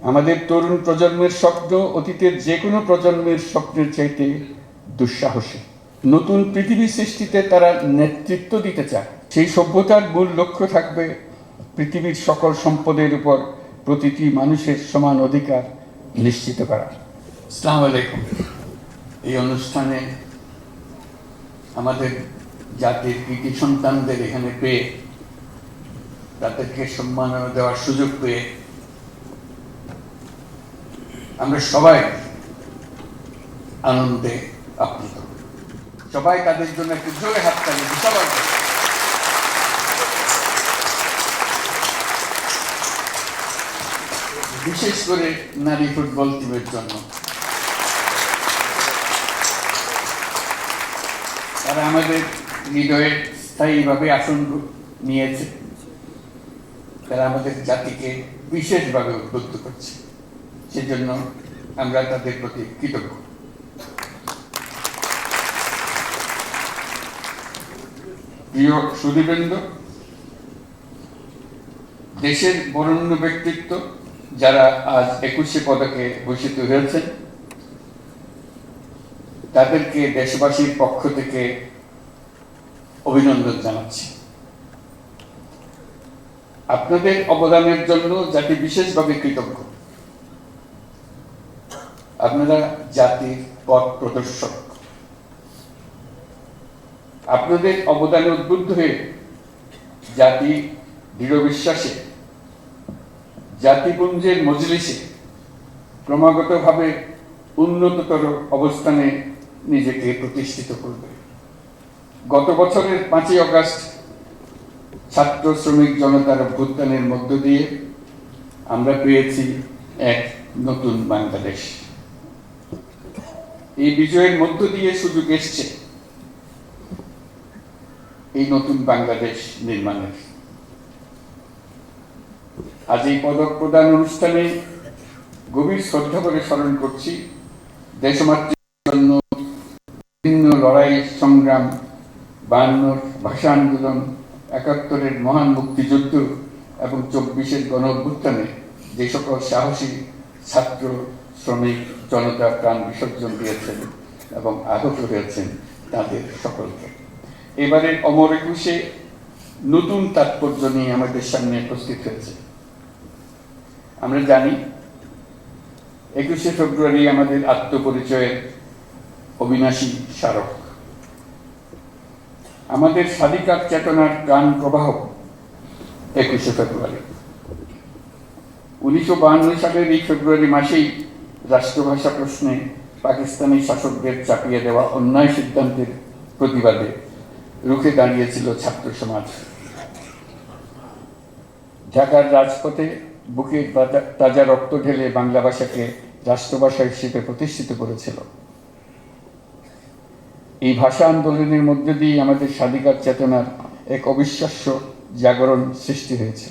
আমাদের তরুণ প্রজন্মের স্বপ্ন অতীতের যে কোনো প্রজন্মের স্বপ্নের চাইতে দুঃসাহসী। নতুন পৃথিবী সৃষ্টিতে তারা নেতৃত্ব দিতে চায়। সেই সভ্যতার মূল লক্ষ্য থাকবে পৃথিবীর সকল সম্পদের উপর প্রতিটি মানুষের সমান অধিকার নিশ্চিত করা। আসসালামু আলাইকুম। এই অনুষ্ঠানে আমাদের জাতির কৃতি সন্তানদের এখানে পেয়ে, তাদেরকে সম্মাননা দেওয়ার সুযোগ পেয়ে আমরা সবাই আনন্দে আপ্লুত। সবাই তাদের জন্য একটু জোরে হাততালি দিই সবার। বিশেষ করে নারী ফুটবল টিমের জন্য। তারা আমাদের হৃদয়ে স্থায়ীভাবে আসন নিয়েছে। তারা আমাদের জাতিকে বিশেষভাবে উদ্বুদ্ধ করছে, সেজন্য আমরা তাদের প্রতি কৃতজ্ঞ। প্রিয় সুধীবৃন্দ, দেশের বরেণ্য ব্যক্তিত্ব যারা আজ 21শে পদকে ভূষিত হয়েছেন, তাদেরকে দেশবাসীর পক্ষ থেকে অভিনন্দন জানাচ্ছি। আপনাদের অবদানের জন্য জাতি বিশেষভাবে কৃতজ্ঞ। আপনারা জাতির পথ প্রদর্শক। আপনাদের অবদানে উদ্বুদ্ধ হয়ে জাতি দৃঢ় বিশ্বাসে জাতিপুঞ্জের মজলিসে ক্রমাগতভাবে উন্নততর অবস্থানে নিজেকে প্রতিষ্ঠিত করবে। গত বছরের 5ই আগস্ট ছাত্র শ্রমিক জনতার অভ্যুত্থানের মধ্য দিয়ে আমরা পেয়েছি এক নতুন বাংলাদেশ। এই বিজয়ের মধ্য দিয়ে সুযোগ এসছে এই নতুন বাংলাদেশ নির্মাণের। আজ এই পদক প্রদান অনুষ্ঠানে গভীর শ্রদ্ধা করে স্মরণ করছি দেশমাতৃর জন্য বিভিন্ন লড়াই সংগ্রাম, 52 ভাষা আন্দোলন, 71-এর মহান মুক্তিযুদ্ধ এবং 24-এর গণ অভ্যুত্থানে যে সকল সাহসী ছাত্র শ্রমিক জনতা প্রাণ বিসর্জন দিয়েছেন এবং আহত হয়েছেন তাদের সকলকে। এবারের অমর একুশে নতুন তাৎপর্য নিয়ে আমাদের সামনে উপস্থিত হয়েছে। আমরা জানি 21শে ফেব্রুয়ারি আমাদের আত্মপরিচয়ের অবিনাশী স্মারক। আমাদের স্বাধিকার চেতনার প্রাণ প্রবাহ 21শে ফেব্রুয়ারি। 1952 সালের এই ফেব্রুয়ারি মাসেই রাষ্ট্রভাষা প্রশ্নে পাকিস্তানি শাসকদের চাপিয়ে দেওয়া অন্যায় সিদ্ধান্তের প্রতিবাদে রুখে দাঁড়িয়েছিল ছাত্র সমাজ। ঢাকার রাজপথে বুকের তাজা রক্ত ঢেলে বাংলা ভাষাকে রাষ্ট্রভাষা হিসেবে প্রতিষ্ঠিত করেছিল। এই ভাষা আন্দোলনের মধ্যে দিয়ে আমাদের স্বাধিকার চেতনার এক অবিশ্বাস্য জাগরণ সৃষ্টি হয়েছে।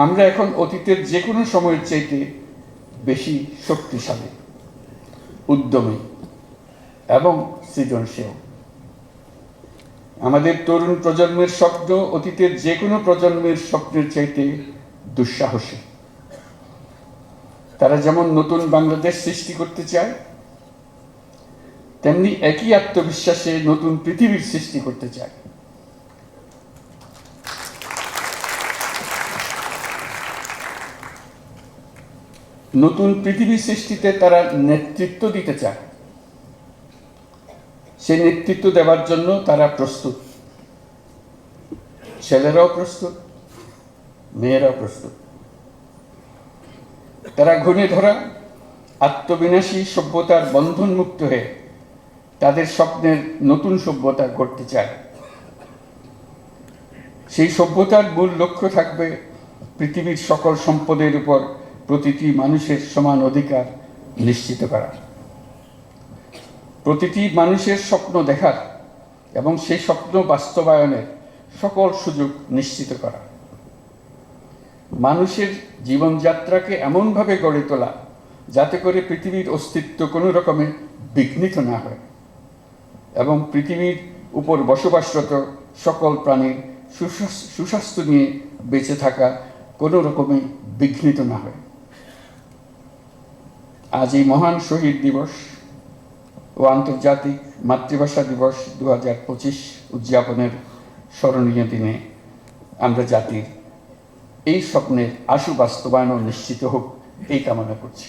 আমরা এখন অতীতের যে কোনো সময়ের চাইতে বেশি শক্তিশালী, উদ্যমী এবং সৃজনশীল। আমাদের তরুণ প্রজন্মের স্বপ্ন অতীতের যে কোনো প্রজন্মের স্বপ্নের চাইতে দুঃসাহসী। তারা যেমন নতুন বাংলাদেশ সৃষ্টি করতে চায়, তেমনি একই আত্মবিশ্বাসে নতুন পৃথিবীর সৃষ্টি করতে চায়। নতুন পৃথিবী সৃষ্টিতে তারা নেতৃত্ব দিতে চায়। সেই নেতৃত্ব দেওয়ার জন্য তারা প্রস্তুত। ছেলেরাও প্রস্তুত, মেয়েরাও প্রস্তুত। তারা ঘুণে ধরা আত্মবিনাশী সভ্যতার বন্ধন মুক্ত হয়ে তাদের স্বপ্নের নতুন সভ্যতা গড়তে চায়। সেই সভ্যতার মূল লক্ষ্য থাকবে পৃথিবীর সকল সম্পদের উপর প্রতিটি মানুষের সমান অধিকার নিশ্চিত করা। প্রতিটি মানুষের স্বপ্ন দেখার এবং সেই স্বপ্ন বাস্তবায়নের সকল সুযোগ নিশ্চিত করা। মানুষের জীবনযাত্রাকে এমনভাবে গড়ে তোলা যাতে করে পৃথিবীর অস্তিত্ব কোনো রকমে বিঘ্নিত না হয় এবং পৃথিবীর উপর বসবাসরত সকল প্রাণীর সুস্বাস্থ্য নিয়ে বেঁচে থাকা কোনো রকমে বিঘ্নিত না হয়। আজ এই মহান শহীদ দিবস ও আন্তর্জাতিক মাতৃভাষা দিবস 2025 উদযাপনের স্মরণীয় দিনে আমরা জাতির এই স্বপ্নের আশু বাস্তবায়ন নিশ্চিত হোক এই কামনা করছি।